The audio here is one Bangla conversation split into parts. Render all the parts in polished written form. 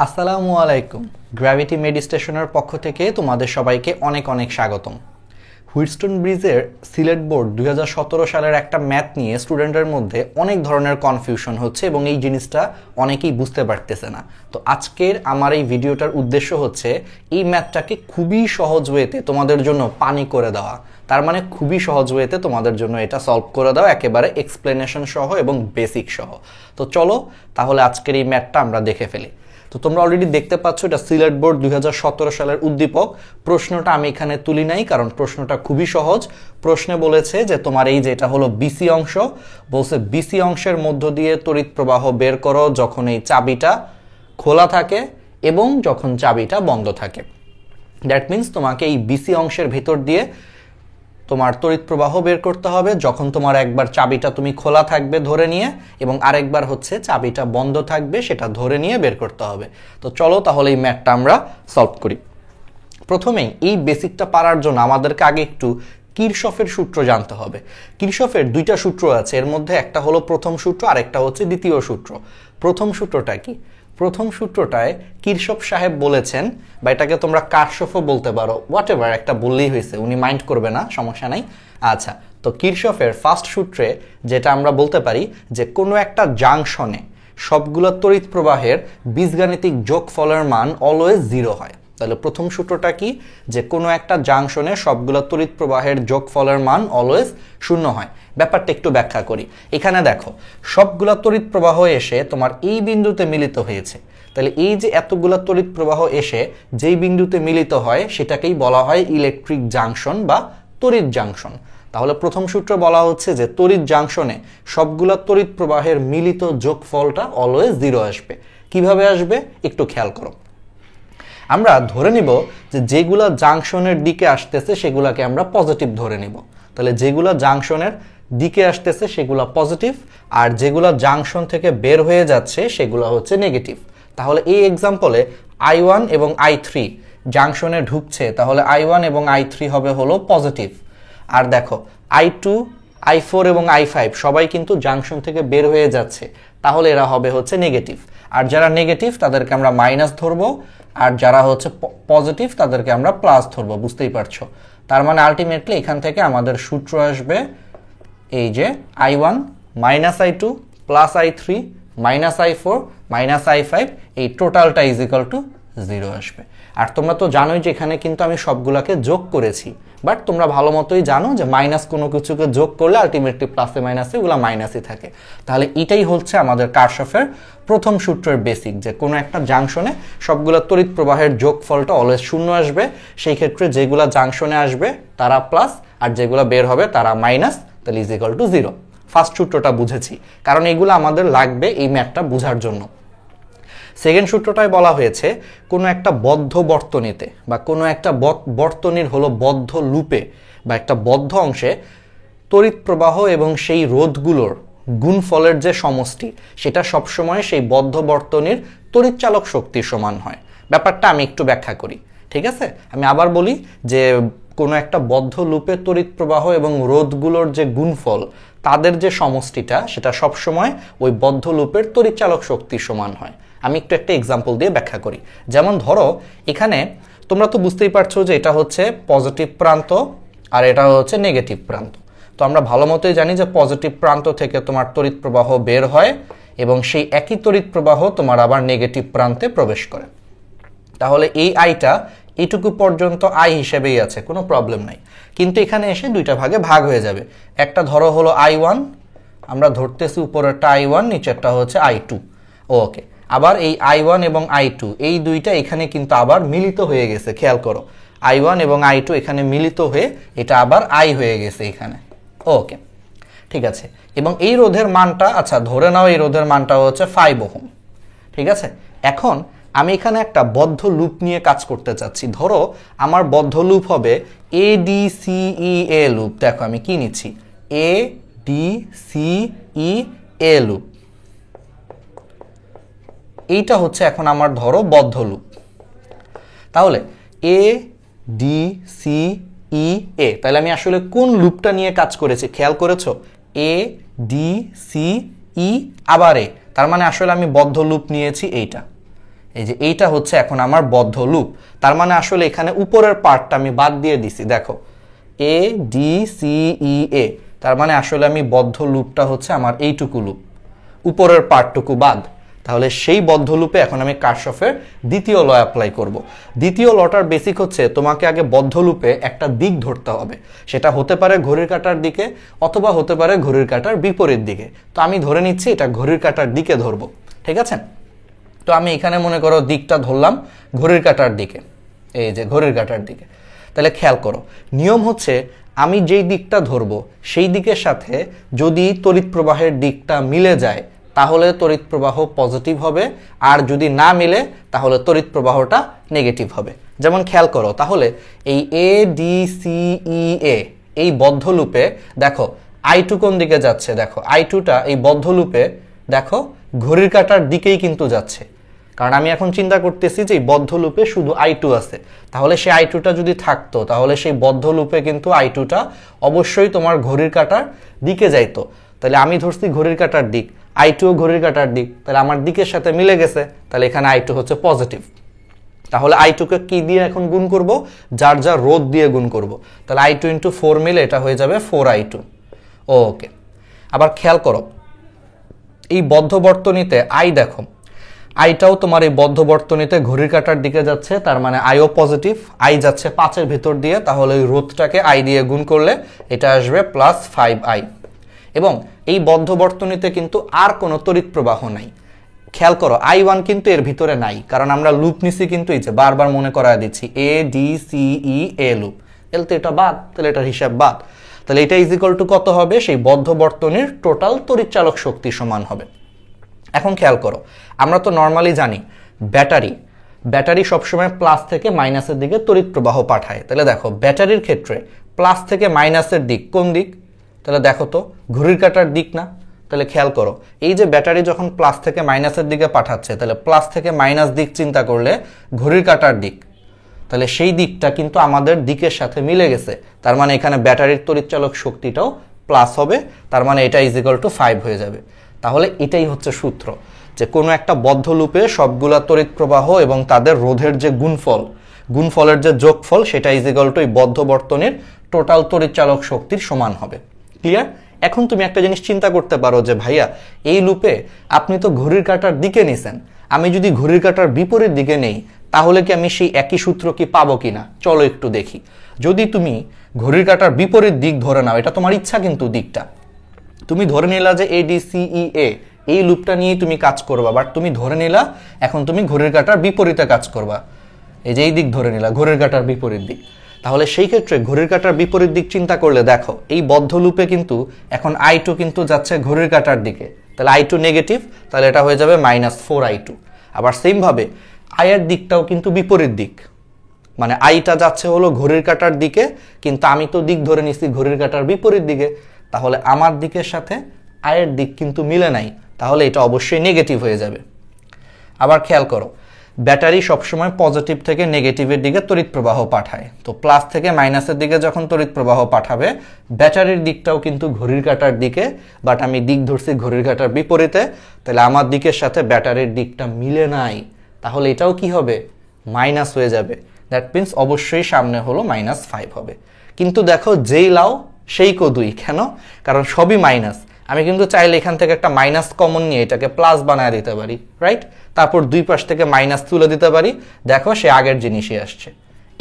আসসালামু আলাইকুম। গ্র্যাভিটি মেডিটেশনের পক্ষ থেকে তোমাদের সবাইকে অনেক অনেক স্বাগতম। হুইটস্টোন ব্রিজের সিলেট বোর্ড 2017 সালের একটা ম্যাথ নিয়ে স্টুডেন্টের মধ্যে অনেক ধরনের কনফিউশন হচ্ছে এবং এই জিনিসটা অনেকেই বুঝতে পারতেছে না। তো আজকের আমার এই ভিডিওটার উদ্দেশ্য হচ্ছে এই ম্যাথটাকে খুবই সহজ ওয়েতে তোমাদের জন্য পানি করে দেওয়া। তার মানে খুবই সহজ ওয়েতে তোমাদের জন্য এটা সলভ করে দাও, একেবারে এক্সপ্লেনেশন সহ এবং বেসিক সহ। তো চলো তাহলে আজকের এই ম্যাথটা আমরা দেখে ফেলি। তো তোমরা অলরেডি দেখতে পাচ্ছ এটা সিলেট বোর্ড 2017 সালের উদ্দীপক। প্রশ্নটা আমি এখানে তুলি নাই কারণ প্রশ্নটা খুবই সহজ। প্রশ্নে বলেছে যে তোমার এই যে এটা হলো বিসি অংশ, বলছে বিসি অংশের মধ্য দিয়ে তড়িৎ প্রবাহ বের করো যখন এই চাবিটা খোলা থাকে এবং যখন চাবিটা বন্ধ থাকে। দ্যাট মিনস তোমাকে এই বিসি অংশের ভিতর দিয়ে তোমার তড়িৎ প্রবাহ বের করতে হবে যখন তোমার একবার চাবিটা তুমি খোলা থাকবে ধরে নিয়ে, এবং আরেকবার হচ্ছে চাবিটা বন্ধ থাকবে সেটা ধরে নিয়ে বের করতে হবে। তো চলো তাহলে এই ম্যাথটা আমরা সলভ করি। প্রথমেই এই বেসিকটা পারার জন্য আমাদেরকে আগে একটু কিরশফের সূত্র জানতে হবে। কিরশফের দুইটা সূত্র আছে, এর মধ্যে একটা হলো প্রথম সূত্র আর একটা হচ্ছে দ্বিতীয় সূত্র। প্রথম সূত্রটা কি? প্রথম সূত্রটায় কিরশফ সাহেব বলেছেন, বা এটাকে তোমরা কারশফও বলতে পারো, হোয়াট এভার একটা বললেই হয়েছে, উনি মাইন্ড করবে না, সমস্যা নাই। আচ্ছা, তো কিরশফের ফার্স্ট সূত্রে যেটা আমরা বলতে পারি যে কোনো একটা জাংশনে সবগুলো তড়িৎ প্রবাহের বীজগাণিতিক যোগফলের মান অলওয়েজ 0 হয়। তাহলে প্রথম সূত্রটা কি? যে কোনো একটা জাংশনে সবগুলো তড়িৎ প্রবাহের যোগফলের মান অলওয়েজ 0 হয়। ব্যাপারটা একটু ব্যাখ্যা করি। এখানে দেখো সবগুলো তড়িৎ প্রবাহ এসে তোমার এই বিন্দুতে মিলিত হয়েছে। তাহলে এই যে এতগুলো তড়িৎ প্রবাহ এসে যেই বিন্দুতে মিলিত হয় সেটাকেই বলা হয় ইলেকট্রিক জাংশন বা তড়িৎ জাংশন। তাহলে প্রথম সূত্র বলা হচ্ছে যে তড়িৎ জাংশনে সবগুলো তড়িৎ প্রবাহের মিলিত যোগফলটা অলওয়েজ 0 আসবে। কিভাবে আসবে একটু খেয়াল করো। আমরা ধরে নিব যে যেগুলা জাংশনের দিকে আসতেছে সেগুলাকে আমরা পজিটিভ ধরে নিব। তাহলে যেগুলা জাংশনের দিকে আসতেছে সেগুলা পজিটিভ, আর যেগুলা জাংশন থেকে বের হয়ে যাচ্ছে সেগুলা হচ্ছে নেগেটিভ। তাহলে এই এক্সাম্পলে I1 এবং I3 জাংশনে ঢুকছে, তাহলে I1 এবং I3 হবে হলো পজিটিভ। আর দেখো I2, I4 এবং I5 সবাই কিন্তু জাংশন থেকে বের হয়ে যাচ্ছে, তাহলে এরা হবে হচ্ছে নেগেটিভ। আর যারা নেগেটিভ তাদেরকে আমরা মাইনাস ধরবো, আর যারা হচ্ছে পজিটিভ তাদেরকে আমরা প্লাস ধরবো। বুঝতেই পারছো? তার মানে আলটিমেটলি এখান থেকে আমাদের সূত্র আসবে এই যে I1 minus I2 plus I3 minus I4 minus I5, এই টোটালটা ইজ ইকুয়াল টু 0 আসবে। আর তোমরা তো জানোই যে এখানে কিন্তু আমি সবগুলাকে যোগ করেছি, বাট তোমরা ভালো মতোই জানো যে মাইনাস কোনো কিছুকে যোগ করলে আলটিমেটলি প্লাসে মাইনাসে ওগুলো মাইনাসই থাকে। তাহলে এটাই হচ্ছে আমাদের কারশফের প্রথম সূত্রের বেসিক, যে কোনো একটা জাংশনে সবগুলো তড়িৎ প্রবাহের যোগফলটা অলওয়েজ 0 আসবে। সেই ক্ষেত্রে যেগুলা জাংশনে আসবে তারা প্লাস, আর যেগুলো বের হবে তারা মাইনাস, তাহলে ইজ ইকুয়াল টু 0। ফার্স্ট সূত্রটা বুঝেছি, কারণ এগুলো আমাদের লাগবে এই ম্যাথটা বোঝার জন্য। সেকেন্ড সূত্রটায় বলা হয়েছে কোনো একটা বদ্ধ বর্তনীতে বা কোনো একটা বর্তনীর হলো বদ্ধ লুপে বা একটা বদ্ধ অংশে তড়িৎ প্রবাহ এবং সেই রোধগুলোর গুণফলের যে সমষ্টি সেটা সবসময় সেই বদ্ধ বর্তনীর তড়িৎচালক শক্তির সমান হয়। ব্যাপারটা আমি একটু ব্যাখ্যা করি, ঠিক আছে? আমি আবার বলি যে কোনো একটা বদ্ধ লুপে তড়িৎ প্রবাহ এবং রোধগুলোর যে গুণফল তাদের যে সমষ্টিটা সেটা সবসময় ওই বদ্ধ লুপের তড়িৎচালক শক্তির সমান হয়। আমি একটু একটা এক্সাম্পল দিয়ে ব্যাখ্যা করি। যেমন ধরো এখানে তোমরা তো বুঝতেই পারছো যে এটা হচ্ছে পজিটিভ প্রান্ত আর এটা হচ্ছে নেগেটিভ প্রান্ত। তো আমরা ভালো মতোই জানি যে পজিটিভ প্রান্ত থেকে তোমার তড়িৎ প্রবাহ বের হয় এবং সেই একই তড়িৎ প্রবাহ তোমার আবার নেগেটিভ প্রান্তে প্রবেশ করে। তাহলে এই আইটা এইটুকু পর্যন্ত আই হিসেবেই আছে, কোনো প্রবলেম নাই। কিন্তু এখানে এসে দুইটা ভাগে ভাগ হয়ে যাবে। একটা ধরো হলো I1, আমরা ধরতেছি উপরেরটা I1, নিচেরটা হচ্ছে I2। ওকে, আবার এই I1 এবং I2 এই দুইটা এখানে কিন্তু আবার মিলিত হয়ে গেছে। খেয়াল করো, I1 এবং I2 এখানে মিলিত হয়ে এটা আবার I হয়ে গেছে এখানে। ওকে, ঠিক আছে। এবং এই রোধের মানটা, আচ্ছা ধরে নাও এই রোধের মানটা হচ্ছে 5 ওহম, ঠিক আছে। এখন আমি এখানে একটা বদ্ধ লুপ নিয়ে কাজ করতে চাচ্ছি। ধরো আমার বদ্ধ লুপ হবে ADCEA লুপ। দেখো আমি কি নিচ্ছি, ADCEA লুপ। এইটা হচ্ছে এখন আমার ধরো বদ্ধ লুপ। তাহলে ADCEA, তাহলে আমি আসলে কোন লুপটা নিয়ে কাজ করেছি খেয়াল করেছো? ADCE আবার A, তার মানে আসলে আমি বদ্ধ লুপ নিয়েছি এইটা। এই যে এইটা হচ্ছে এখন আমার বদ্ধ লুপ। তার মানে আসলে এখানে উপরের পার্টটা আমি বাদ দিয়ে দিছি, দেখো এ ডি সি ই এ, তার মানে আসলে আমি বদ্ধ লুপটা হচ্ছে আমার এইটুকু লুপ, উপরের পার্টটুকু বাদ। তাহলে সেই বদ্ধ লুপে এখন আমি কারশফের দ্বিতীয় ল অ্যাপ্লাই করব। দ্বিতীয় লটার বেসিক হচ্ছে তোমাকে আগে বদ্ধ লুপে একটা দিক ধরতে হবে, সেটা হতে পারে ঘড়ির কাঁটার দিকে অথবা হতে পারে ঘড়ির কাঁটার বিপরীত দিকে। তো আমি ধরে নিচ্ছি এটা ঘড়ির কাঁটার দিকে ধরবো, ঠিক আছে। তো আমি এখানে মনে করো দিকটা ধরলাম ঘড়ির কাঁটার দিকে, এই যে ঘড়ির কাঁটার দিকে। তাহলে খেয়াল করো, নিয়ম হচ্ছে আমি যেই দিকটা ধরবো সেই দিকের সাথে যদি তড়িৎ প্রবাহের দিকটা মিলে যায় তাহলে তড়িৎ প্রবাহ পজিটিভ হবে, আর যদি না মিলে তাহলে তড়িৎ প্রবাহটা নেগেটিভ হবে। যেমন খেয়াল করো, তাহলে এই এ ডি সি ই এ এই বদ্ধ লুপে দেখো I2 কোন দিকে যাচ্ছে, দেখো I2টা এই বদ্ধ লুপে দেখো ঘড়ির কাঁটার দিকেই কিন্তু যাচ্ছে, কারণ আমি এখন চিন্তা করতেছি যে বদ্ধ লুপে শুধু I2 আছে। তাহলে সেই I2টা যদি থাকতো তাহলে সেই বদ্ধ লুপে কিন্তু I2টা অবশ্যই তোমার ঘড়ির কাঁটার দিকে যাইতো। তাহলে আমি ধরছি ঘড়ির কাঁটার দিক, I2 ঘড়ির কাঁটার দিক, তাহলে আমার দিকের সাথে মিলে গেছে, তাহলে এখানে I2 হচ্ছে পজিটিভ। তাহলে I2কে কি দিয়ে এখন গুণ করব, যার যা রোধ দিয়ে গুণ করব। তাহলে I2 × 4 মিলে এটা হয়ে যাবে 4I2। ওকে, আবার খেয়াল করো এই বদ্ধ বর্তনীতে I দেখো আইটাও তোমার এই বদ্ধ বর্তনীতে ঘড়ির কাঁটার দিকে যাচ্ছে, তার মানে আইও পজিটিভ। আই যাচ্ছে 5-এর ভিতর দিয়ে, তাহলে ওই রোধটাকে আই দিয়ে গুণ করলে এটা আসবে +5I। এবং এই বদ্ধ বর্তনীতে কিন্তু আর কোনো তড়িৎ প্রবাহ নাই। খেয়াল করো I1 কিন্তু এর ভিতরে নাই, কারণ আমরা লুপ নিছি কিন্তু এই যে বারবার মনে করায় দিচ্ছি A D C E A loop, এল তো এটা বাদ, তাহলে এটার হিসাব বাদ। তাহলে এটা ইজিক্যাল টু কত হবে, সেই বদ্ধ বর্তনীর টোটাল তড়িৎচালক শক্তি সমান হবে। এখন খেয়াল করো, আমরা তো নর্মালি জানি ব্যাটারি সবসময় প্লাস থেকে মাইনাসের দিকে তড়িৎ প্রবাহ পাঠায়। তাহলে দেখো ব্যাটারির ক্ষেত্রে প্লাস থেকে মাইনাসের দিক কোন দিক, তাহলে দেখো তো ঘড়ির কাঁটার দিক না। তাহলে খেয়াল করো এই যে ব্যাটারি যখন প্লাস থেকে মাইনাসের দিকে পাঠাচ্ছে, তাহলে প্লাস থেকে মাইনাস দিক চিন্তা করলে ঘড়ির কাঁটার দিক, তাহলে সেই দিকটা কিন্তু আমাদের দিকের সাথে মিলে গেছে। তার মানে এখানে ব্যাটারির তড়িৎচালক শক্তিটাও প্লাস হবে, তার মানে এটা ইজিক্যাল টু 5 হয়ে যাবে। তাহলে এটাই হচ্ছে সূত্র, যে কোনো একটা বদ্ধ লুপে সবগুলা তড়িৎ প্রবাহ এবং তাদের রোধের যে গুণফলের যে যোগফল সেটা ইজিক্যাল টু এই বদ্ধ বর্তনীর টোটাল তড়িৎচালক শক্তির সমান হবে। ক্লিয়ার? এখন তুমি একটা জিনিস চিন্তা করতে পারো যে ভাইয়া এই লুপে আপনি তো ঘড়ির কাঁটার দিকে নিছেন, আমি যদি ঘড়ির কাঁটার বিপরীত দিকে নেই তাহলে কি আমি সেই একই সূত্র কি পাবো কিনা? চলো একটু দেখি। যদি তুমি ঘড়ির কাঁটার বিপরীত দিক ধরে নাও, এটা তোমার ইচ্ছা কিন্তু দিকটা, তুমি ধরে নিলা যে ADCEA এই লুপটা নিয়ে তুমি কাজ করবা, বাট তুমি ধরে নিলা এখন তুমি ঘড়ির কাঁটার বিপরীতে কাজ করবা, এই যে এই দিক ধরে নিলা ঘড়ির কাঁটার বিপরীত দিক। তাহলে সেই ক্ষেত্রে ঘড়ির কাঁটার বিপরীত দিক চিন্তা করলে দেখো এই বদ্ধ লুপে কিন্তু এখন I2 কিন্তু যাচ্ছে ঘড়ির কাঁটার দিকে, তাহলে I2 নেগেটিভ, তাহলে এটা হয়ে যাবে -4I2। আবার সেম ভাবে I এর দিকটাও কিন্তু বিপরীত দিক, মানে আইটা যাচ্ছে হলো ঘড়ির কাঁটার দিকে, কিন্তু আমি তো দিক ধরে নিছি ঘড়ির কাঁটার বিপরীত দিকে, তাহলে আমার দিকের সাথে আয়ের দিক কিন্তু মিলে নাই, তাহলে এটা অবশ্যই নেগেটিভ হয়ে যাবে। আবার খেয়াল করো ব্যাটারি সবসময় পজিটিভ থেকে নেগেটিভের দিকে তড়িৎ প্রবাহ পাঠায়, তো প্লাস থেকে মাইনাসের দিকে যখন তড়িৎ প্রবাহ পাঠাবে ব্যাটারির দিকটাও কিন্তু ঘড়ির কাঁটার দিকে, বাট আমি দিক ধরছি ঘড়ির কাঁটার বিপরীতে, তাহলে আমার দিকের সাথে ব্যাটারির দিকটা মিলে নাই, তাহলে এটাও কি হবে মাইনাস হয়ে যাবে। দ্যাট মিনস অবশ্যই সামনে হলো -5 হবে। কিন্তু দেখো যেই লাও সেই কদুই, কেন? কারণ সবই মাইনাস। আমি কিন্তু চাইলে এখান থেকে একটা মাইনাস কমন নিয়ে এটাকে প্লাস বানায় দিতে পারি, রাইট? তারপর দুই পাশ থেকে মাইনাস তুলে দিতে পারি, দেখো সে আগের জিনিসই আসছে।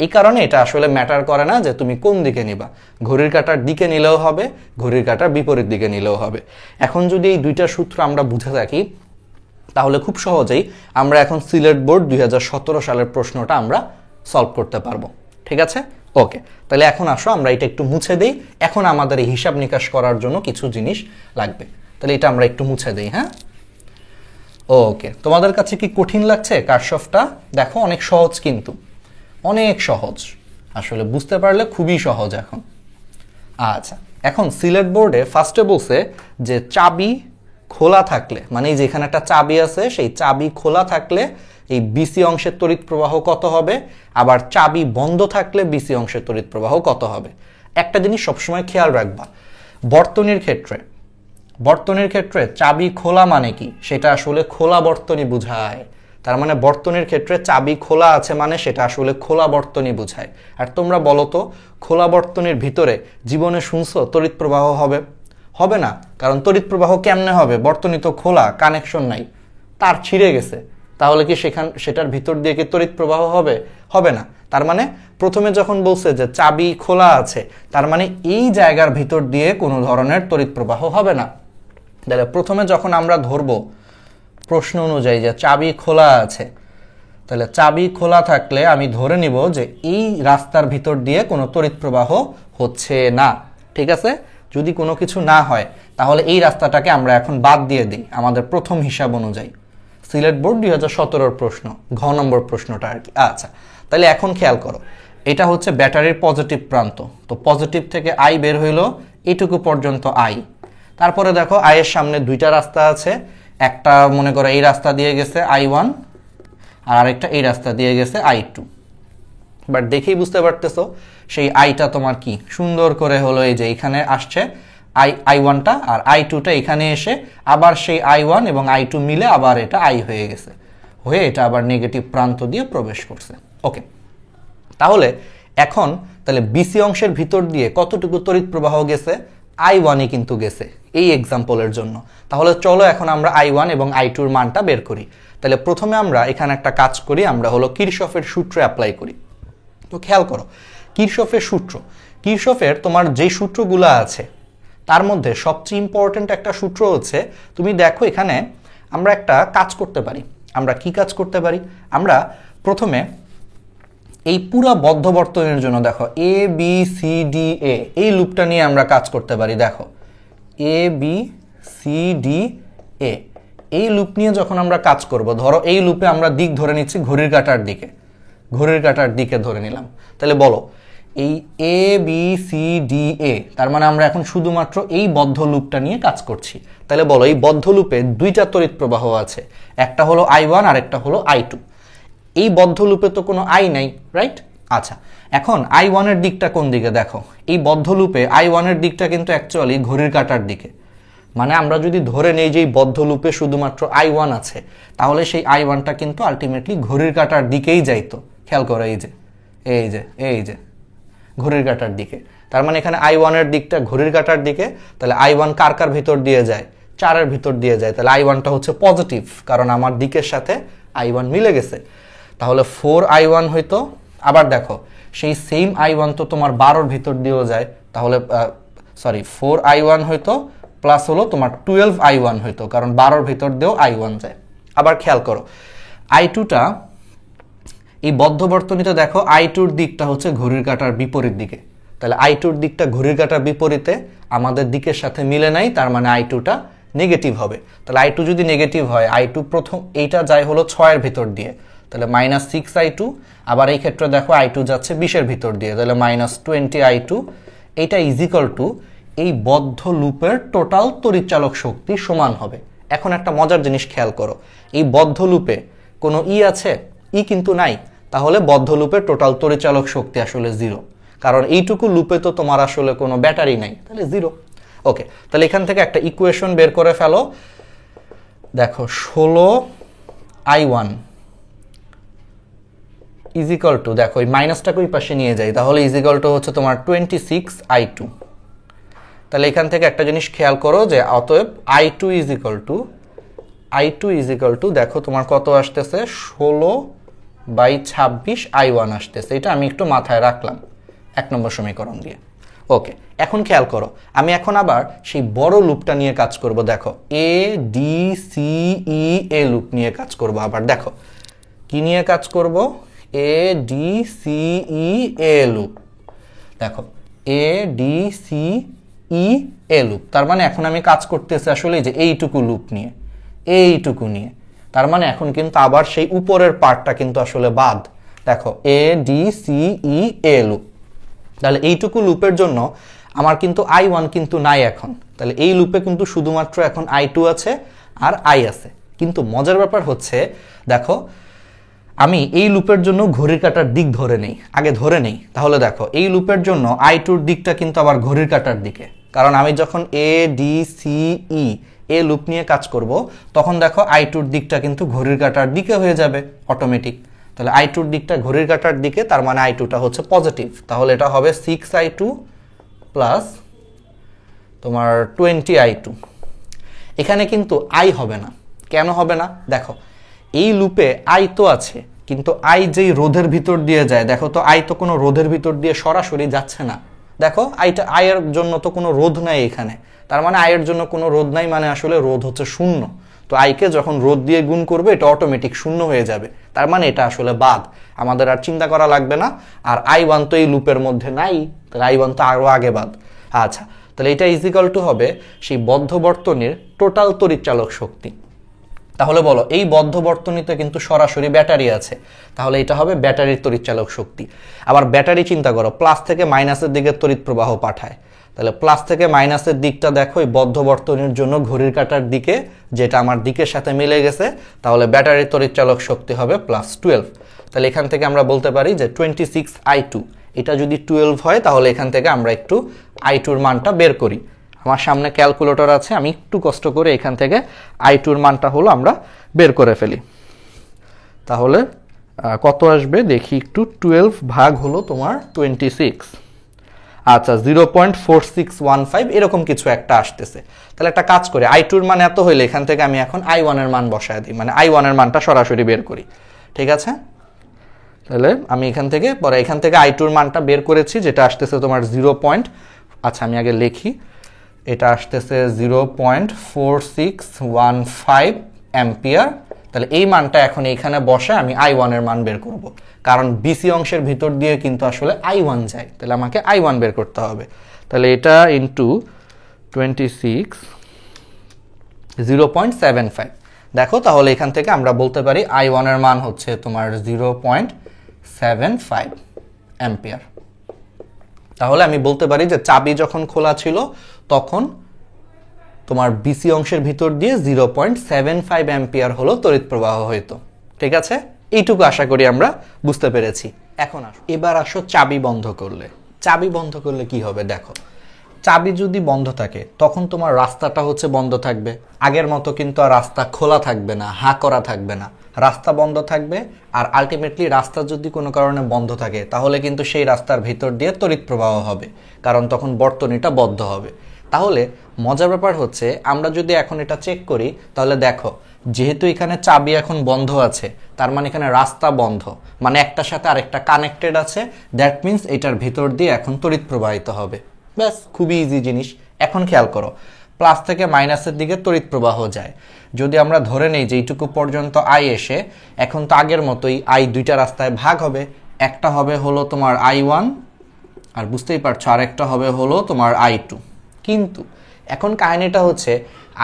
এই কারণে এটা আসলে ম্যাটার করে না যে তুমি কোন দিকে নিবা, ঘড়ির কাঁটার দিকে নিলেও হবে, ঘড়ির কাঁটার বিপরীত দিকে নিলেও হবে। এখন যদি এই দুইটা সূত্র আমরা বুঝে থাকি তাহলে খুব সহজেই আমরা এখন সিলেট বোর্ড 2017 সালের প্রশ্নটা আমরা সলভ করতে পারবো। ঠিক আছে? ওকে, তাহলে এখন আসো আমরা এটা একটু মুছে দেই। এখন আমাদের এই হিসাব নিকাশ করার জন্য কিছু জিনিস লাগবে, তাহলে এটা আমরা একটু মুছে দেই। হ্যাঁ, ওকে, তোমাদের কাছে কি কঠিন লাগছে কারশফটা? দেখো অনেক সহজ, কিন্তু অনেক সহজ, আসলে বুঝতে পারলে খুবই সহজ এখন। আচ্ছা, এখন সিলেট বোর্ডে ফার্স্টে বলছে যে চাবি খোলা থাকলে, মানে এই যেখানে একটা চাবি আছে সেই চাবি খোলা থাকলে এই বিসি অংশের তড়িৎ প্রবাহ কত হবে, আবার চাবি বন্ধ থাকলে বিসি অংশের তড়িৎ প্রবাহ কত হবে। একটা জিনিস সবসময় খেয়াল রাখবা, বর্তনীর ক্ষেত্রে চাবি খোলা মানে কি, সেটা আসলে খোলা বর্তনী বোঝায়। তার মানে বর্তনীর ক্ষেত্রে চাবি খোলা আছে মানে সেটা আসলে খোলা বর্তনী বোঝায়। আর তোমরা বলো তো, খোলা বর্তনীর ভিতরে জীবনে শুনছো তড়িৎ প্রবাহ হবে? হবে না, কারণ তড়িৎ প্রবাহ কেমনে হবে? বর্তনী তো খোলা, কানেকশন নাই, তার ছিঁড়ে গেছে। তাহলে কি সেটার ভিতর দিয়ে কি তড়িৎ প্রবাহ হবে? হবে না। তার মানে প্রথমে যখন বলছে যে চাবি খোলা আছে, তার মানে এই জায়গার ভিতর দিয়ে কোনো ধরনের তড়িৎ প্রবাহ হবে না। তাহলে প্রথমে যখন আমরা ধরবো প্রশ্ন অনুযায়ী যে চাবি খোলা আছে, তাহলে চাবি খোলা থাকলে আমি ধরে নিব যে এই রাস্তার ভিতর দিয়ে কোনো তড়িৎ প্রবাহ হচ্ছে না। ঠিক আছে? যদি কোনো কিছু না হয় তাহলে এই রাস্তাটাকে আমরা এখন বাদ দিয়ে দিই আমাদের প্রথম হিসাব অনুযায়ী। সিলেট বোর্ড 2017 প্রশ্ন, ঘ নম্বর প্রশ্নটা আর কি। আচ্ছা, তাহলে এখন খেয়াল করো, এটা হচ্ছে ব্যাটারির পজিটিভ প্রান্ত। তো পজিটিভ থেকে আই বের হইলো এইটুকু পর্যন্ত আই। তারপরে দেখো আইয়ের সামনে দুইটা রাস্তা আছে, একটা মনে করো এই রাস্তা দিয়ে গেছে I1 আর আরেকটা এই রাস্তা দিয়ে গেছে I2। বাট দেখেই বুঝতে পারতেছো সেই আইটা তোমার কি সুন্দর করে হলো এই যে এখানে আসছে I1টা, আর I2টা এখানে এসে আবার সেই I1 এবং I2 মিলে আবার এটা I হয়ে গেছে, হয়ে এটা আবার নেগেটিভ প্রান্ত দিয়ে প্রবেশ করছে। ওকে, তাহলে এখন তাহলে বিসি অংশের ভিতর দিয়ে কতটুকু তড়িৎ প্রবাহ গেছে? I1-ই কিন্তু গেছে এই এক্সাম্পলের জন্য। তাহলে চলো এখন আমরা I1 এবং I2-র মানটা বের করি। তাহলে প্রথমে আমরা এখানে একটা কাজ করি, আমরা হলো কিরশফের সূত্র অ্যাপ্লাই করি। তো খেয়াল করো, কিরশফের সূত্র, কিরশফের তোমার যে সূত্রগুলো আছে তার মধ্যে সবচেয়ে ইম্পর্টেন্ট একটা সূত্র হচ্ছে, তুমি দেখো এখানে আমরা একটা কাজ করতে পারি। আমরা কি কাজ করতে পারি? আমরা প্রথমে এই পুরো বদ্ধ বর্তনীর জন্য দেখো A B C D A এই লুপটা নিয়ে আমরা কাজ করতে পারি। দেখো A B C D A এই লুপ নিয়ে যখন আমরা কাজ করব, ধরো এই লুপে আমরা দিক ধরে নিচ্ছি ঘড়ির কাঁটার দিকে, ঘড়ির কাঁটার দিকে ধরে নিলাম। তাহলে বলো এই A B C D A, তার মানে আমরা এখন শুধুমাত্র এই বদ্ধ লুপটা নিয়ে কাজ করছি। তাহলে বলো এই বদ্ধ লুপে দুইটা তড়িৎ প্রবাহ আছে, একটা হলো I1 আর একটা হলো I2। এই বদ্ধ লুপে তো কোনো আই নাই, রাইট? আচ্ছা, এখন I1 এর দিকটা কোন দিকে? দেখো এই বদ্ধ লুপে I1 এর দিকটা কিন্তু অ্যাকচুয়ালি ঘড়ির কাঁটার দিকে। মানে আমরা যদি ধরে নেই যে এই বদ্ধ লুপে শুধুমাত্র I1 আছে, তাহলে সেই I1টা কিন্তু আলটিমেটলি ঘড়ির কাঁটার দিকেই যাইতো। খেয়াল করো এই যে এই যে এই যে ঘড়ির কাঁটার দিকে, তার মানে এখানে I1 এর দিকটা ঘড়ির কাঁটার দিকে। তাহলে I1 কার কার ভিতর দিয়ে যায়? 4-এর ভিতর দিয়ে যায়। তাহলে I1টা হচ্ছে পজিটিভ, কারণ আমার দিকের সাথে I1 মিলে গেছে। তাহলে 4I1 হইতো। আবার দেখো সেই সেম I1 তো তোমার 12-এর ভিতর দিয়েও যায়, তাহলে 4I1 হইতো প্লাস হলো তোমার 12I1 হইতো, কারণ 12-এর ভিতর দিয়েও I1 যায়। আবার খেয়াল করো I2টা এই বদ্ধ বর্তনীতে দেখো I2-র দিকটা হচ্ছে ঘড়ির কাঁটার বিপরীত দিকে। তাহলে I2-র দিকটা ঘড়ির কাঁটার বিপরীতে আমাদের দিকের সাথে মিলে নাই, তার মানে I2টা নেগেটিভ হবে। তাহলে I2 যদি নেগেটিভ হয়, I2 প্রথম এইটা যায় হলো 6-এর ভিতর দিয়ে, তাহলে -6I2। আবার এই ক্ষেত্রে দেখো I2 যাচ্ছে 20-এর ভিতর দিয়ে, তাহলে -20I2। এইটা ইজিক্যাল টু এই বদ্ধ লুপের টোটাল তড়িৎচালক শক্তি সমান হবে। এখন একটা মজার জিনিস খেয়াল করো, এই বদ্ধ লুপে কোনো ই আছে? ই কিন্তু নাই। তাহলে বদ্ধ লুপের টোটাল তড়িৎচালক শক্তি আসলে 0, কারণ এইটুকু লুপে তো তোমার আসলে কোনো ব্যাটারি নাই, তাহলে 0। ওকে, তাহলে এখান থেকে একটা ইকুয়েশন বের করে ফেলো। দেখো 16I1 ইজিক্যাল টু, দেখো এই মাইনাসটাকে ওই পাশে নিয়ে যাই, তাহলে ইজিক্যাল টু হচ্ছে তোমার 26I2। তাহলে এখান থেকে একটা জিনিস খেয়াল করো যে অতএব I2 ইজিক্যাল টু দেখো তোমার কত আসতেছে? 16/26I1 আসতেছে। এটা আমি একটু মাথায় রাখলাম 1 নম্বর সমীকরণ দিয়ে। ওকে, এখন খেয়াল করো, আমি এখন আবার সেই বড় লুপটা নিয়ে কাজ করব। দেখো A D C E A loop নিয়ে কাজ করব। আবার দেখো কি নিয়ে কাজ করব? A D C E A loop. দেখো A D C E A loop, তার মানে এখন আমি কাজ করতেছি আসলে যে এইটুকু লুপ নিয়ে, এইটুকু নিয়ে। তার মানে এখন কিন্তু আবার সেই উপরের পার্টটা কিন্তু আসলে বাদ। দেখো A D C E A loop, তাহলে এইটুকু লুপের জন্য আমার কিন্তু I1 কিন্তু নাই এখন। তাহলে এই লুপে কিন্তু শুধুমাত্র এখন I2 আছে আর I আছে। কিন্তু মজার ব্যাপার হচ্ছে, দেখো আমি এই লুপের জন্য ঘড়ির কাঁটার দিক আগে ধরে নেই। তাহলে দেখো এই লুপের জন্য I2-র দিকটা কিন্তু আবার ঘড়ির কাঁটার দিকে, কারণ আমি যখন A D C E A loop নিয়ে কাজ করব, তখন দেখো i2 এর দিকটা কিন্তু ঘড়ির কাঁটার দিকে হয়ে যাবে অটোমেটিক। তাহলে i2 এর দিকটা ঘড়ির কাঁটার দিকে, তার মানে i2টা হচ্ছে পজিটিভ। তাহলে এটা হবে 6i2 প্লাস তোমার 20i2। এখানে কিন্তু i হবে না। কেন হবে না? দেখো এই লুপে i তো আছে, কিন্তু i যেই রোধের ভিতর দিয়ে যায়, দেখো তো i তো কোনো রোধের ভিতর দিয়ে সরাসরি যাচ্ছে না। দেখো i এর জন্য তো কোনো রোধ নাই এখানে, তার মানে i এর জন্য কোনো রোধ নাই, মানে আসলে রোধ হচ্ছে শূন্য। তো i কে যখন রোধ দিয়ে গুণ করবে এটা অটোমেটিক শূন্য হয়ে যাবে, তার মানে এটা আসলে বাদ, আমাদের আর চিন্তা করা লাগবে না। আর i1 তো এই লুপের মধ্যে নাই, তাহলে i1 তো আরো আগে বাদ। আচ্ছা, তাহলে এটা ইজিক্যাল টু হবে সেই বদ্ধ বর্তনীর টোটাল তড়িৎচালক শক্তি। তাহলে বলো এই বদ্ধ বর্তনীতে কিন্তু সরাসরি ব্যাটারি আছে, তাহলে এটা হবে ব্যাটারির তড়িৎচালক শক্তি। আবার ব্যাটারি চিন্তা করো প্লাস থেকে মাইনাসের দিকে তড়িৎ প্রবাহ পাঠায়, তাহলে প্লাস থেকে মাইনাসের দিকটা দেখো এই বদ্ধ বর্তনীর জন্য ঘড়ির কাঁটার দিকে, যেটা আমার দিকের সাথে মিলে গেছে, তাহলে ব্যাটারির তড়িৎচালক শক্তি হবে +12। তাহলে এখান থেকে আমরা বলতে পারি যে 26i2, এটা যদি 12 হয় তাহলে এখান থেকে আমরা একটু i2 এর মানটা বের করি। আমার সামনে ক্যালকুলেটর আছে, আমি একটু কষ্ট করে এখান থেকে i2 এর মানটা হলো আমরা বের করে ফেলি। তাহলে কত আসবে দেখি একটু, 12 ভাগ হলো তোমার 26, আচ্ছা 0.4615 এরকম কিছু একটা আসতেছে। তাহলে একটা কাজ করি, i2 এর মান এত হইলে এখান থেকে আমি এখন i1 এর মান বসায় দিই, মানে i1 এর মানটা সরাসরি বের করি। ঠিক আছে, তাহলে আমি এখান থেকে i2 এর মানটা বের করেছি, যেটা আসতেছে তোমার আচ্ছা আমি আগে লিখি, এটা আসতেছে 0.4615 অ্যাম্পিয়ার। তাহলে এই মানটা এখন এইখানে বসে আমি i1 এর মান বের করব, কারণ বিসি অংশের ভিতর দিয়ে কিন্তু আসলে i1 যায়, তাহলে আমাকে i1 বের করতে হবে। তাহলে এটা ইনটু 26 0.75, দেখো তাহলে এখান থেকে আমরা বলতে পারি i1 এর মান হচ্ছে তোমার 0.75 অ্যাম্পিয়ার। তাহলে আমি বলতে পারি যে চাবি যখন খোলা ছিল তখন তোমার বিসি অংশের ভিতর দিয়ে 0.75 অ্যাম্পিয়ার হলো তড়িৎ প্রবাহ হইতো। ঠিক আছে, এইটুকু আশা করি আমরা বুঝতে পেরেছি। এখন এবার আসো চাবি বন্ধ করলে কি হবে? দেখো চাবি যদি বন্ধ থাকে তখন তোমার রাস্তাটা হচ্ছে বন্ধ থাকবে, আগের মতো কিন্তু আর রাস্তা খোলা থাকবে না, হা করা থাকবে না, রাস্তা বন্ধ থাকবে। আর আলটিমেটলি রাস্তা যদি কোনো কারণে বন্ধ থাকে তাহলে কিন্তু সেই রাস্তার ভিতর দিয়ে তড়িৎ প্রবাহ হবে, কারণ তখন বর্তনীটা বদ্ধ হবে। তাহলে মজার ব্যাপার হচ্ছে আমরা যদি এখন এটা চেক করি, তাহলে দেখো যেহেতু এখানে চাবি এখন বন্ধ আছে, তার মানে এখানে রাস্তা বন্ধ, মানে একটার সাথে আরেকটা কানেক্টেড আছে, দ্যাট মিনস এটার ভিতর দিয়ে এখন তড়িৎ প্রবাহিত হবে। ব্যাস, খুবই ইজি জিনিস। এখন খেয়াল করো, প্লাস থেকে মাইনাসের দিকে তড়িৎ প্রবাহ যায়। যদি আমরা ধরে নেই যে এইটুকু পর্যন্ত i এসে, এখন তো আগের মতোই i দুইটা রাস্তায় ভাগ হবে, একটা হবে হলো তোমার i1, আর বুঝতেই পারছো আরেকটা হবে হলো তোমার i2। কিন্তু এখন কাহিনীটা হচ্ছে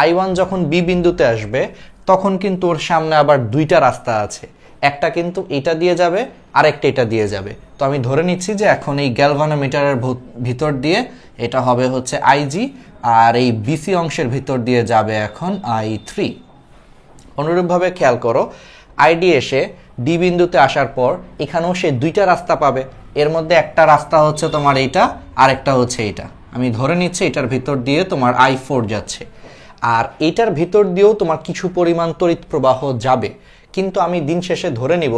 i1 যখন বি বিন্দুতে আসবে তখন কিন্তু ওর সামনে আবার দুইটা রাস্তা আছে, একটা কিন্তু এটা দিয়ে যাবে, আরেকটা এটা দিয়ে যাবে। তো আমি ধরে নিচ্ছি যে এখন এই গ্যালভানোমিটারের ভিতর দিয়ে এটা হবে হচ্ছে IG, আর এই বিসি অংশের ভিতর দিয়ে যাবে এখন I3। অনুরূপভাবে খেয়াল করো, ID এসে ডি বিন্দুতে আসার পর এখানেও সে দুইটা রাস্তা পাবে, এর মধ্যে একটা রাস্তা হচ্ছে তোমার এইটা, আরেকটা হচ্ছে এইটা। আমি ধরে নিচ্ছি এটার ভিতর দিয়ে তোমার I4 যাচ্ছে, আর এটার ভিতর দিয়েও তোমার কিছু পরিমাণ তড়িৎ প্রবাহ যাবে। কিন্তু আমি দিন শেষে ধরে নিব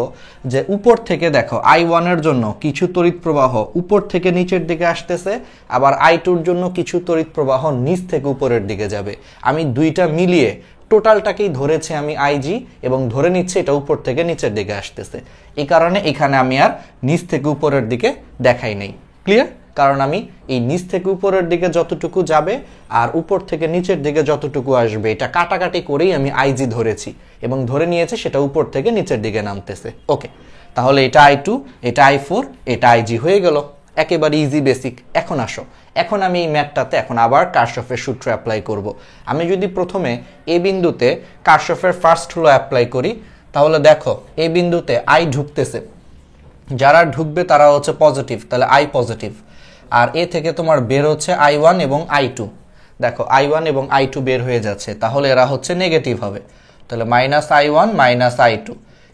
যে উপর থেকে দেখো I1 এর জন্য কিছু তড়িৎ প্রবাহ উপর থেকে নিচের দিকে আসতেছে, আবার I2 এর জন্য কিছু তড়িৎ প্রবাহ নিচ থেকে উপরের দিকে যাবে। আমি দুইটা মিলিয়ে টোটালটাকেই ধরেছি আমি IG, এবং ধরে নিচ্ছি এটা উপর থেকে নিচের দিকে আসতেছে। এই কারণে এখানে আমি আর নিচ থেকে উপরের দিকে দেখাই নাই। ক্লিয়ার? কারণ আমি এই নিচ থেকে উপরের দিকে যতটুকু যাবে আর উপর থেকে নিচের দিকে যতটুকু আসবে এটা কাটাকাটি করেই আমি IG ধরেছি এবং ধরে নিয়েছি সেটা উপর থেকে নিচের দিকে নামতেছে। ওকে, তাহলে এটা I2, এটা I4, এটা IG হয়ে গেল, একেবারে ইজি বেসিক। এখন আসো, এখন আমি এই ম্যাথটাতে এখন আবার কারশফের সূত্র অ্যাপ্লাই করব। আমি যদি প্রথমে এই বিন্দুতে কারশফের ফার্স্ট ল অ্যাপ্লাই করি, তাহলে দেখো এই বিন্দুতে I ঢুকতেছে, যারা ঢুকবে তারা হচ্ছে পজিটিভ, তাহলে I পজিটিভ, আর এ থেকে তোমার বের হচ্ছে I1 এবং I2। দেখো I1 এবং I2 বের হয়ে যাচ্ছে, তাহলে এরা হচ্ছে নেগেটিভ হবে। তাহলে -I1 -I2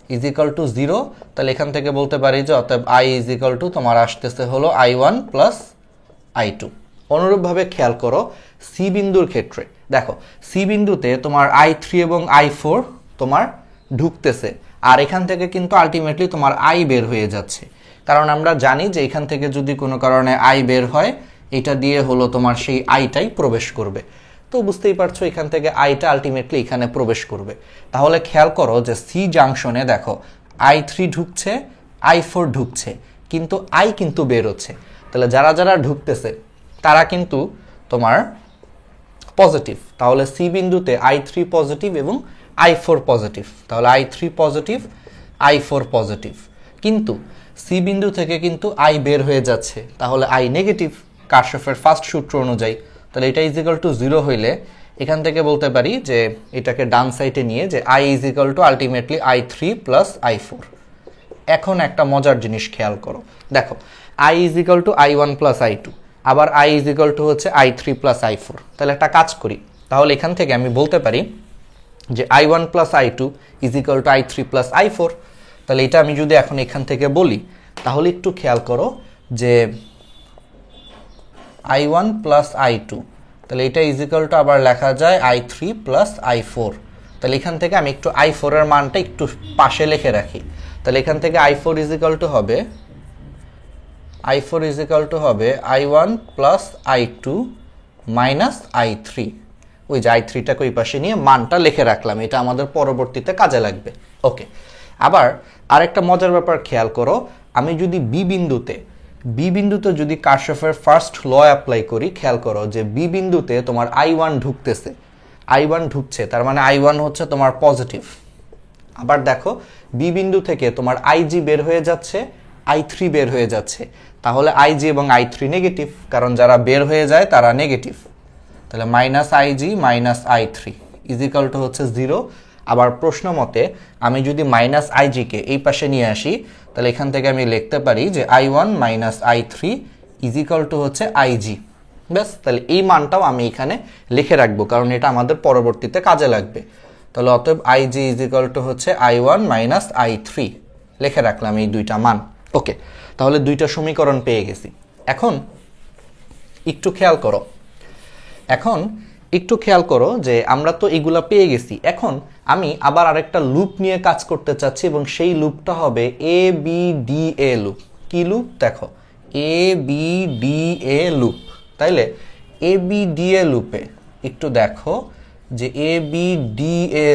= 0। তাহলে এখান থেকে বলতে পারি যে অতএব I = তোমার আসতেছে হলো I1 + I2। অনুরূপভাবে খেয়াল করো সি বিন্দুর ক্ষেত্রে, দেখো সি বিন্দুতে তোমার i3 এবং i4 তোমার ঢুকতেছে, আর এখান থেকে কিন্তু আলটিমেটলি তোমার i বের হয়ে যাচ্ছে, কারণ আমরা জানি যে এখান থেকে যদি কোনো কারণে i বের হয় এটা দিয়ে হলো তোমার সেই আইটাই প্রবেশ করবে। তো বুঝতেই পারছো এখান থেকে আইটা আলটিমেটলি এখানে প্রবেশ করবে। তাহলে খেয়াল করো যে সি জাংশনে দেখো i3 ঢুকছে, i4 ঢুকছে, কিন্তু i কিন্তু বের হচ্ছে। তাহলে যারা যারা ঢুকতেছে তারা কিন্তু তোমার পজিটিভ। তাহলে সি বিন্দুতে i3 পজিটিভ এবং i4 পজিটিভ। তাহলে i3 পজিটিভ, i4 পজিটিভ, কিন্তু সি বিন্দু থেকে কিন্তু i বের হয়ে যাচ্ছে, তাহলে i নেগেটিভ কারশফের ফার্স্ট সূত্র অনুযায়ী। তাহলে এটা ইজ ইকুয়াল টু 0 হইলে এখান থেকে বলতে পারি যে এটাকে ডান সাইডে নিয়ে যে i is equal to ultimately i3 plus i4। এখন একটা মজার জিনিস খেয়াল করো, দেখো i is equal to i1 plus i2, আবার i ইজ ইকুয়াল টু হচ্ছে i3 প্লাস i4। তাহলে একটা কাজ করি, তাহলে এখান থেকে আমি বলতে পারি যে i1 plus i2 is equal to i3 plus i4। তাহলে এটা আমি যদি এখন এখান থেকে বলি, তাহলে একটু খেয়াল করো যে i1 প্লাস i2, তাহলে এটা ইজ ইকুয়াল টু আবার লেখা যায় i3 প্লাস i4। তাহলে এখান থেকে আমি একটু i4 এর মানটা একটু পাশে লিখে রাখি। তাহলে এখান থেকে i4 ইজ ইকুয়াল টু হবে i1 plus i2 minus i3। ওই যে i3টাকে ওই পাশে নিয়ে মানটা লিখে রাখলাম, এটা আমাদের পরবর্তীতে কাজে লাগবে। ওকে, আবার আরেকটা মজার ব্যাপার খেয়াল করো, আমি যদি বি বিন্দুতে যদি কারশফের ফার্স্ট ল অ্যাপ্লাই করি, খেয়াল করো যে বি বিন্দুতে তোমার i1 ঢুকতেছে, i1 ঢুকছে, তার মানে i1 হচ্ছে তোমার পজিটিভ। আবার দেখো বি বিন্দু থেকে তোমার ig বের হয়ে যাচ্ছে, i3 বের হয়ে যাচ্ছে, তাহলে ig এবং i3 নেগেটিভ, কারণ যারা বের হয়ে যায় তারা নেগেটিভ। তাহলে minus ig minus i3 is equal to হচ্ছে 0। আবার প্রশ্ন মতে আমি যদি মাইনাস ig কে এই পাশে নিয়ে আসি, তাহলে এখান থেকে আমি লিখতে পারি যে i1 minus i3 is equal to হচ্ছে ig। ব্যাস, তাহলে এই মানটাও আমি এখানে লিখে রাখবো, কারণ এটা আমাদের পরবর্তীতে কাজে লাগবে। তাহলে অতএব ig ইজ ইকুয়াল টু হচ্ছে i1 মাইনাস i3 লিখে রাখলাম এই দুইটা মান। ওকে, তাহলে দুইটা সমীকরণ পেয়ে গেছি। এখন একটু খেয়াল করো যে আমরা তো এগুলা পেয়ে গেছি। এখন আমি আবার আরেকটা লুপ নিয়ে কাজ করতে চাচ্ছি, এবং সেই লুপটা হবে ABDA লুপ। কি লুপ? দেখো ABDA লুপ। তাইলে ABDA লুপে একটু দেখো যে ABDA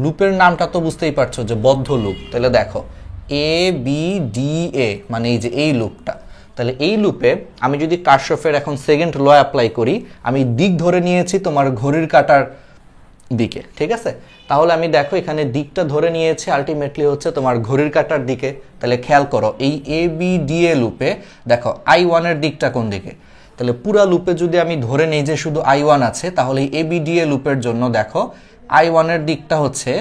লুপের নামটা তো বুঝতেই পারছো যে বদ্ধ লুপ। তাহলে দেখো ABDA মানে এই যে এই লুপটা। তাহলে এই লুপে আমি যদি কারশফের এখন সেকেন্ড ল অ্যাপ্লাই করি, আমি দিক ধরে নিয়েছি তোমার ঘড়ির কাঁটার দিকে, ঠিক আছে? তাহলে আমি দেখো এখানে দিকটা ধরে নিয়েছি আলটিমেটলি হচ্ছে তোমার ঘড়ির কাঁটার দিকে। তাহলে খেয়াল করো এই ABDA লুপে দেখো i1 এর দিকটা কোন দিকে। তাহলে পুরা লুপে যদি আমি ধরে নেই যে শুধু i1 আছে, তাহলে এই ABDA লুপের জন্য দেখো i1 এর দিকটা হচ্ছে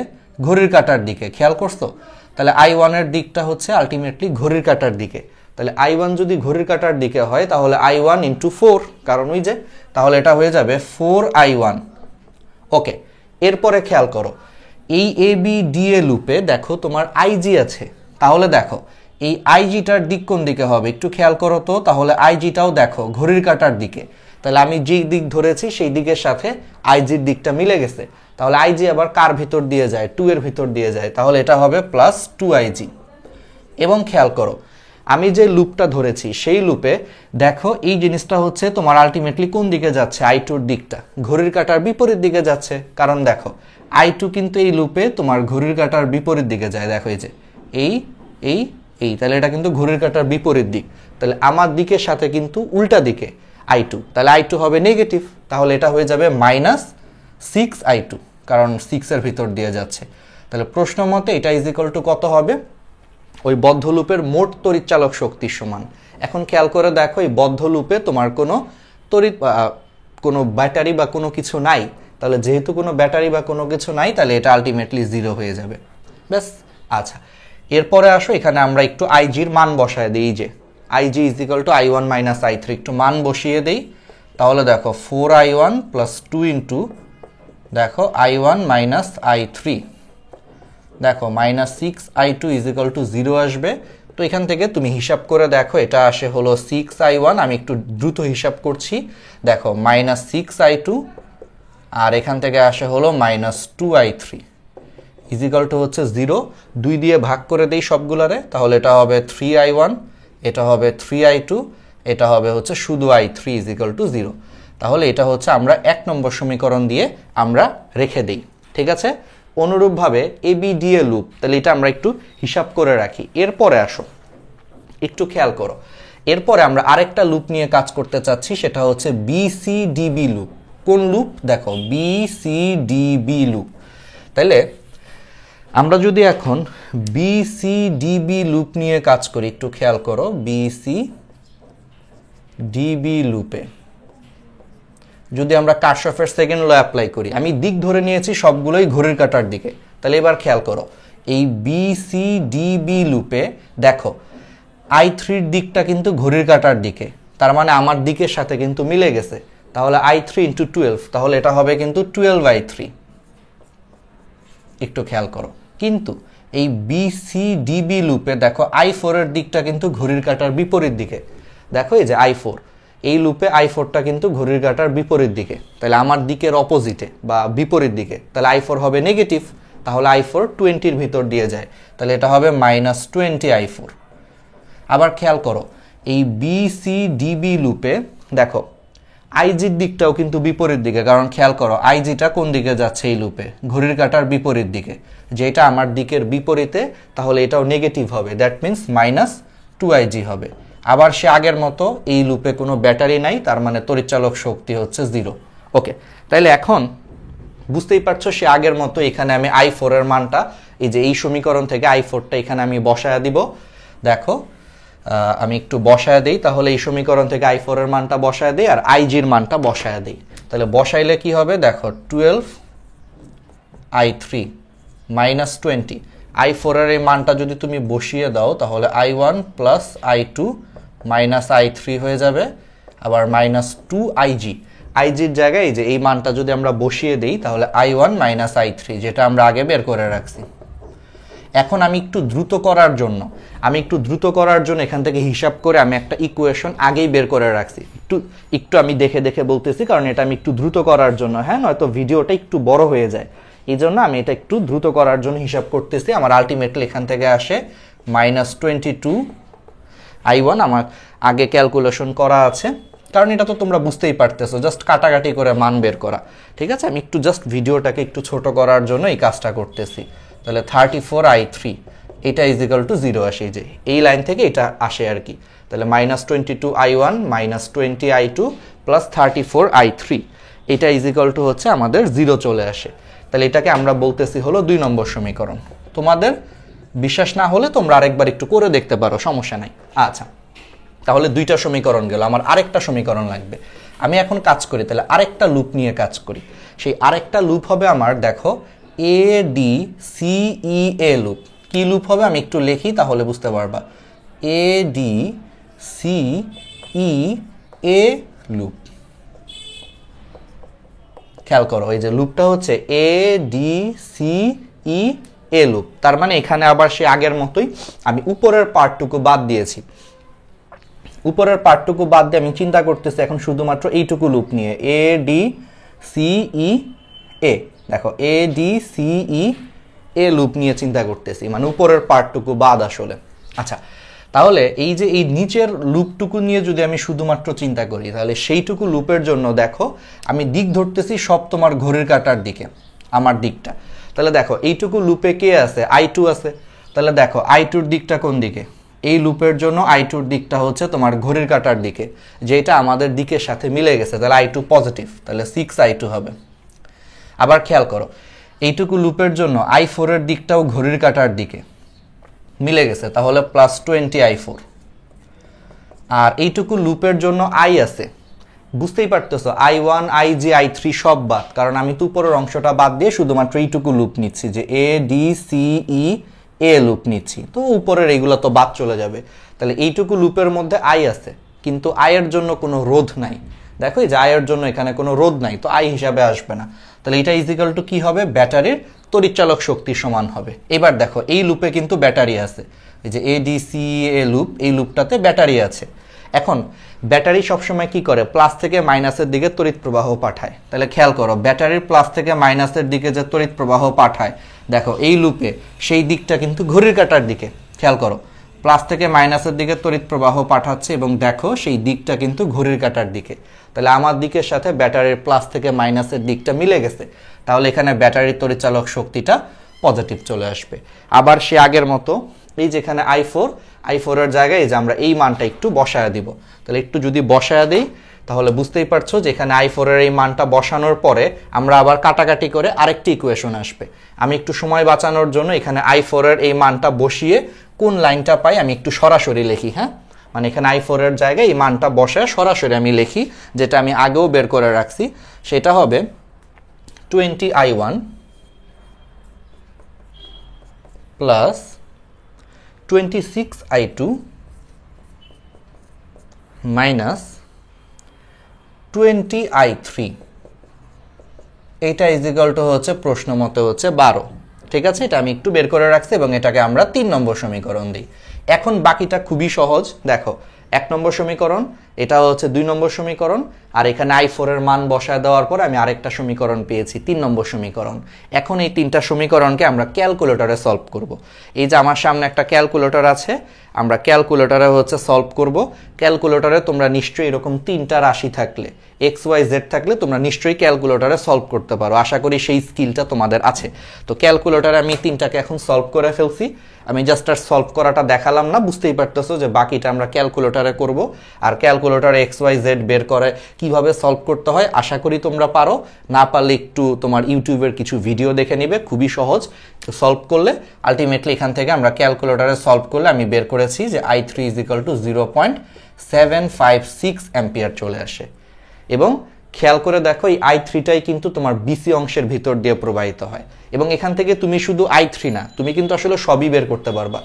ঘড়ির কাঁটার দিকে। খেয়াল করছো? তাহলে i1 এর দিকটা হচ্ছে আলটিমেটলি ঘড়ির কাঁটার দিকে। তাহলে i1 যদি ঘড়ির কাঁটার দিকে হয় তাহলে i1 ইন্টু 4, কারণ ওই যে, তাহলে এটা হয়ে যাবে 4i1। ওকে, এরপরে খেয়াল করো এই ABDA লুপে দেখো তোমার ig আছে। তাহলে দেখো এই igটার দিক কোন দিকে হবে একটু খেয়াল করো তো। তাহলে igটাও দেখো ঘড়ির কাঁটার দিকে। তাহলে আমি যে দিক ধরেছি সেই দিকের সাথে igর দিকটা মিলে গেছে। তাহলে ig আবার কার ভিতর দিয়ে যায়? 2 এর ভিতর দিয়ে যায়। তাহলে এটা হবে প্লাস 2ig। এবং খেয়াল করো আমি যে লুপটা ধরেছি সেই লুপে দেখো এই জিনিসটা হচ্ছে তোমার আলটিমেটলি কোন দিকে যাচ্ছে? i2 দিকটা ঘড়ির কাঁটার বিপরীত দিকে যাচ্ছে, কারণ দেখো i2 কিন্তু এই লুপে তোমার ঘড়ির কাঁটার বিপরীত দিকে যায়। দেখো এই যে এই তাহলে এটা কিন্তু ঘড়ির কাঁটার বিপরীত দিক। তাহলে আমার দিকের সাথে কিন্তু উল্টা দিকে i2, তাহলে i2 হবে নেগেটিভ। তাহলে এটা হয়ে যাবে মাইনাস 6i2, কারণ 6 এর ভিতর দিয়ে যাচ্ছে। তাহলে প্রশ্ন মতে এটা ইজ ইকুয়াল টু কত হবে? ওই বদ্ধ লুপের মোট তড়িৎ চালক শক্তির সমান। এখন খেয়াল করে দেখো এই বদ্ধ লুপে তোমার কোনো ব্যাটারি বা কোনো কিছু নাই। তাহলে যেহেতু কোনো ব্যাটারি বা কোনো কিছু নাই, তাহলে এটা আলটিমেটলি 0 হয়ে যাবে। ব্যাস। আচ্ছা, এরপরে আসো এখানে আমরা একটু আইজির মান বসায় দিই। যে ig is equal to i1 minus i3 একটু মান বসিয়ে দেই। তাহলে দেখো 4i1 প্লাস 2 ইন্টু দেখো i1 মাইনাস i3, দেখো minus 6i2 is equal to 0 আসবে। তো এখান থেকে তুমি হিসাব করে দেখো, এটা আসে হলো 6i1, আমি একটু দ্রুত হিসাব করছি, দেখো -6i2, আর এখান থেকে আসে হলো -2i3 ইজিক্যাল টু হচ্ছে 0, 2 দিয়ে ভাগ করে দেই সবগুলারে, তাহলে এটা হবে 3i1, এটা হবে 3i2, এটা হবে হচ্ছে শুধু i3 ইজিক্যাল টু 0। তাহলে এটা হচ্ছে আমরা 1 নম্বর সমীকরণ দিয়ে আমরা রেখে দেই, ঠিক আছে। অনুরূপভাবে ABDA লুপ, তাহলে এটা আমরা একটু হিসাব করে রাখি। এরপরে আসো, একটু খেয়াল করো, এরপরে আমরা আরেকটা লুপ নিয়ে কাজ করতে চাচ্ছি, সেটা হচ্ছে BCDB লুপ। কোন লুপ? দেখো BCDB লুপ। তাহলে আমরা যদি এখন BCDB লুপ নিয়ে কাজ করি, একটু খেয়াল করো, BCDB লুপে যদি আমরা কারশফের সেকেন্ড ল অ্যাপ্লাই করি, আমি দিক ধরে নিয়েছি সবগুলোই ঘড়ির কাঁটার দিকে। তাহলে এবার খেয়াল করো, এই BCDB লুপে দেখো i3 দিকটা কিন্তু ঘড়ির কাঁটার দিকে, তার মানে আমার দিকের সাথে কিন্তু মিলে গেছে। তাহলে i3 × 12, তাহলে এটা হবে কিন্তু 12/3। একটু খেয়াল করো, কিন্তু এই BCDB লুপে দেখো i4 এর দিকটা কিন্তু ঘড়ির কাঁটার বিপরীত দিকে। দেখো এই যে i4, এই লুপে i4টা কিন্তু ঘড়ির কাঁটার বিপরীত দিকে, তাহলে আমার দিকের অপোজিটে বা বিপরীত দিকে, তাহলে i4 হবে নেগেটিভ, তাহলে i4 20-র ভিতর দিয়ে যায়, তাহলে এটা হবে -20i4। আবার খেয়াল করো, এই BCDB লুপে দেখো IG-র দিকটাও কিন্তু বিপরীত দিকে, কারণ খেয়াল করো IG-টা কোন দিকে যাচ্ছে এই লুপে? ঘড়ির কাঁটার বিপরীত দিকে, যেটা আমার দিকের বিপরীতে, তাহলে এটাও নেগেটিভ হবে, দ্যাট মিন্স -2IG হবে। আবার সে আগের মতো এই লুপে কোনো ব্যাটারি নাই, তার মানে তড়িৎচালক শক্তি হচ্ছে 0। ওকে, তাইলে এখন বুঝতেই পারছো সে আগের মতো এখানে আমি i4 এর মানটা, এই যে এই সমীকরণ থেকে i4টা এখানে আমি বসায়া দিব। দেখো আমি একটু বসায় দেই, তাহলে এই সমীকরণ থেকে i4 এর মানটা বসায় দেই আর IG-র মানটা বসায় দেই। তাহলে বসাইলে কি হবে? দেখো 12i3 -20, i4 এর এই মানটা যদি তুমি বসিয়ে দাও, তাহলে i1 + i2 - i3 হয়ে যাবে, আবার -2IG, IG-র জায়গায় যে এই মানটা যদি আমরা বসিয়ে দেই, তাহলে i1 - i3, যেটা আমরা আগে বের করে রাখছি। এখন আমি একটু দ্রুত করার জন্য এখান থেকে হিসাব করে আমি একটা ইকুয়েশন আগেই বের করে রাখছি। একটু আমি দেখে বলতেছি, কারণ এটা আমি একটু দ্রুত করার জন্য, হ্যাঁ, নয়তো ভিডিওটা একটু বড় হয়ে যায়, এই জন্য আমি এটা একটু দ্রুত করার জন্য হিসাব করতেছি। আমার আলটিমেটলি এখান থেকে আসে -22i1, আমার আগে ক্যালকুলেশন করা আছে, কারণ এটা তো তোমরা বুঝতেই পারতেছো, জাস্ট কাটাকাটি করে মান বের করা, ঠিক আছে। আমি একটু জাস্ট ভিডিওটাকে একটু ছোট করার জন্য এই কাজটা করতেছি। তাহলে 34i3, এটা ইজিক্যাল টু 0 আসে, যে এই লাইন থেকে এটা আসে আর কি। তাহলে -22i1 -20i2 + 34i3, এটা ইজিক্যাল টু হচ্ছে আমাদের 0 চলে আসে। তাহলে এটাকে আমরা বলতেছি হলো 2 নম্বর সমীকরণ। তোমাদের বিশ্বাস না হলে তোমরা আরেকবার একটু করে দেখতে পারো, সমস্যা নাই। আচ্ছা, তাহলে 2টা সমীকরণ গেল, আমার আরেকটা সমীকরণ লাগবে। আমি এখন কাজ করি, তাহলে আরেকটা লুপ নিয়ে কাজ করি। সেই আরেকটা লুপ হবে আমার, দেখো ADCEA লুপ। কি লুপ হবে আমি একটু লিখি, তাহলে বুঝতে পারবা। ADCEA loop. খেয়াল করো, এই যে লুপটা হচ্ছে ADCEA লুপ, তার মানে এখানে আবার সে আগের মতোই আমি উপরের পার্টটুকু বাদ দিয়েছি। উপরের পার্টটুকু বাদ দিয়ে আমি চিন্তা করতেছি এখন শুধুমাত্র এইটুকু লুপ নিয়ে, ADCEA। দেখো ADCEA লুপ নিয়ে চিন্তা করতেছি, মানে উপরের পার্টটুকু বাদ আসলে। আচ্ছা, তাহলে এই যে এই নিচের লুপটুকু নিয়ে যদি আমি শুধুমাত্র চিন্তা করি, তাহলে সেইটুকু লুপের জন্য দেখো আমি দিক ধরতেছি সব তোমার ঘড়ির কাঁটার দিকে, আমার দিকটা। তাহলে দেখো এইটুকু লুপে কে আছে? i2 আছে। তাহলে দেখো i2-র দিকটা কোন দিকে? এই লুপের জন্য i2-র দিকটা হচ্ছে তোমার ঘড়ির কাঁটার দিকে, যেটা আমাদের দিকের সাথে মিলে গেছে, তাহলে i2 পজিটিভ, তাহলে 6i2 হবে। আবার খেয়াল করো, এইটুকু লুপের জন্য i4 এর দিকটাও ঘড়ির কাঁটার দিকে মিলে গেছে, তাহলে +20i4। আর এইটুকু লুপের জন্য i আছে, বুঝতেই পারতেছো, i1 ig i3 সব বাদ, কারণ আমি তো উপরের অংশটা বাদ দিয়ে শুধুমাত্র এইটুকু লুপ নিচ্ছি, যে ADCEA লুপ নিচ্ছি, তো উপরের এইগুলো তো বাদ চলে যাবে। তাহলে এইটুকু লুপের মধ্যে i আছে, কিন্তু i এর জন্য কোনো রোধ নাই। দেখো এই যে i এর জন্য এখানে কোনো রোধ নাই, তো i হিসাবে আসবে না। তাহলে এটা ইজিক্যাল টু কি হবে? ব্যাটারির তড়িৎচালক শক্তির সমান হবে। এবার দেখো এই লুপে কিন্তু ব্যাটারি আছে, এই যে ADCA লুপ, এই লুপটাতে ব্যাটারি আছে। এখন ব্যাটারি সবসময় কি করে, প্লাস থেকে মাইনাসের দিকে তড়িৎ প্রবাহ পাঠায়। তাহলে খেয়াল করো ব্যাটারির প্লাস থেকে মাইনাসের দিকে যে তড়িৎ প্রবাহ পাঠায়, দেখো এই লুপে সেই দিকটা কিন্তু ঘড়ির কাঁটার দিকে। খেয়াল করো প্লাস থেকে মাইনাসের দিকে তড়িৎ প্রবাহ পাঠাচ্ছে এবং দেখো সেই দিকটা কিন্তু ঘড়ির কাঁটার দিকে। তাহলে আমার দিকের সাথে ব্যাটারির প্লাস থেকে মাইনাসের দিকটা মিলে গেছে, তাহলে এখানে ব্যাটারির তড়িৎচালক শক্তিটা পজিটিভ চলে আসবে। আবার সে আগের মতো এই যেখানে i4 এর জায়গায় এই যে আমরা এই মানটা একটু বসায়া দিব। তাহলে একটু যদি বসায়া দিই তাহলে বুঝতেই পারছো যে এখানে i4 এর এই মানটা বসানোর পরে আমরা আবার কাটাকাটি করে আরেকটি ইকুয়েশন আসবে। আমি একটু সময় বাঁচানোর জন্য এখানে i4 এর এই মানটা বসিয়ে কোন লাইনটা পাই আমি একটু সরাসরি লিখি। হ্যাঁ, মানে এখানে i4 এর জায়গায় এই মানটা বসায় সরাসরি আমি লিখি, যেটা আমি আগেও বের করে রাখছি। সেটা হবে 20i1 plus 26i2 minus 20i3, এইটা ইজিক্যাল টু হচ্ছে প্রশ্ন মতে হচ্ছে 12। ঠিক আছে, এটা আমি একটু বের করে রাখছি এবং এটাকে আমরা 3 নম্বর সমীকরণ দিই। এখন বাকিটা খুবই সহজ। দেখো 1 নম্বর সমীকরণ, এটা হচ্ছে 2 নম্বর সমীকরণ, আর এখানে i4 এর মান বসায় দেওয়ার পর আমি আরেকটা সমীকরণ পেয়েছি 3 নম্বর সমীকরণ। এখন এই 3টা সমীকরণকে আমরা ক্যালকুলেটরে সলভ করব। এই যে আমার সামনে একটা ক্যালকুলেটর আছে, আমরা ক্যালকুলেটরে হচ্ছে সলভ করব। ক্যালকুলেটরে তোমরা নিশ্চয়ই এরকম 3টা রাশি থাকলে XYZ থাকলে তোমরা নিশ্চয়ই ক্যালকুলেটরে সলভ করতে পারো। আশা করি সেই স্কিলটা তোমাদের আছে। তো ক্যালকুলেটরে আমি 3টাকে এখন সলভ করে ফেলছি। আমি জাস্ট আর সলভ করাটা দেখালাম না, বুঝতেই পারতেছো যে বাকিটা আমরা ক্যালকুলেটরে করব। আর ক্যালকুলেটরে XYZ বের করে কিভাবে সলভ করতে হয় আশা করি তোমরা পারো। না পারলে একটু তোমার ইউটিউবের কিছু ভিডিও দেখে নিবে, খুবই সহজ সলভ করলে। আলটিমেটলি এখান থেকে আমরা ক্যালকুলেটরে সলভ করলে আমি বের করেছি যে i3 0.756 অ্যাম্পিয়ার চলে আসে। এবং খেয়াল করে দেখো এই i3টাই কিন্তু তোমার বিসি অংশের ভিতর দিয়ে প্রবাহিত হয়। এবং এখান থেকে তুমি শুধু i3 না, তুমি কিন্তু আসলে সবই বের করতে পারবা।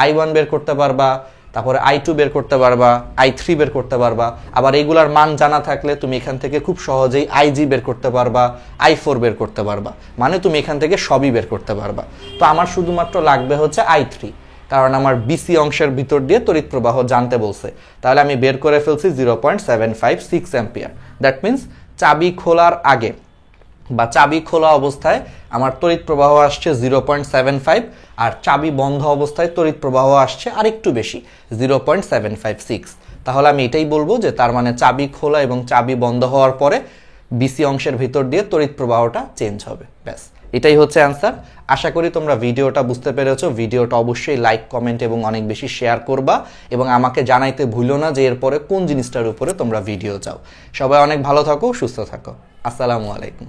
i1 বের করতে পারবা, তারপরে i2 বের করতে পারবা, i3 বের করতে পারবা। আবার এইগুলার মান জানা থাকলে তুমি এখান থেকে খুব সহজেই ig বের করতে পারবা, i4 বের করতে পারবা। মানে তুমি এখান থেকে সবই বের করতে পারবা। তো আমার শুধুমাত্র লাগবে হচ্ছে i3, কারণ আমার বিসি অংশের ভিতর দিয়ে তড়িৎ প্রবাহ জানতে বলছে। তাহলে আমি বের করে ফেলছি 0.756 অ্যাম্পিয়ার। দ্যাট মিনস চাবি খোলার আগে বা চাবি খোলা অবস্থায় আমার তড়িৎ প্রবাহ আসছে 0.75, আর চাবি বন্ধ অবস্থায় তড়িৎ প্রবাহ আসছে আরেকটু বেশি 0.756। তাহলে আমি এটাই বলবো যে তার মানে চাবি খোলা এবং চাবি বন্ধ হওয়ার পরে বিসি অংশের ভিতর দিয়ে তড়িৎ প্রবাহটা চেঞ্জ হবে। ব্যাস, এটাই হচ্ছে অ্যান্সার। আশা করি তোমরা ভিডিওটা বুঝতে পেরেছো। ভিডিওটা অবশ্যই লাইক, কমেন্ট এবং অনেক বেশি শেয়ার করবা এবং আমাকে জানাইতে ভুলো না যে এরপরে কোন জিনিসটার উপরে তোমরা ভিডিও চাও। সবাই অনেক ভালো থাকো, সুস্থ থাকো। আসসালামু আলাইকুম।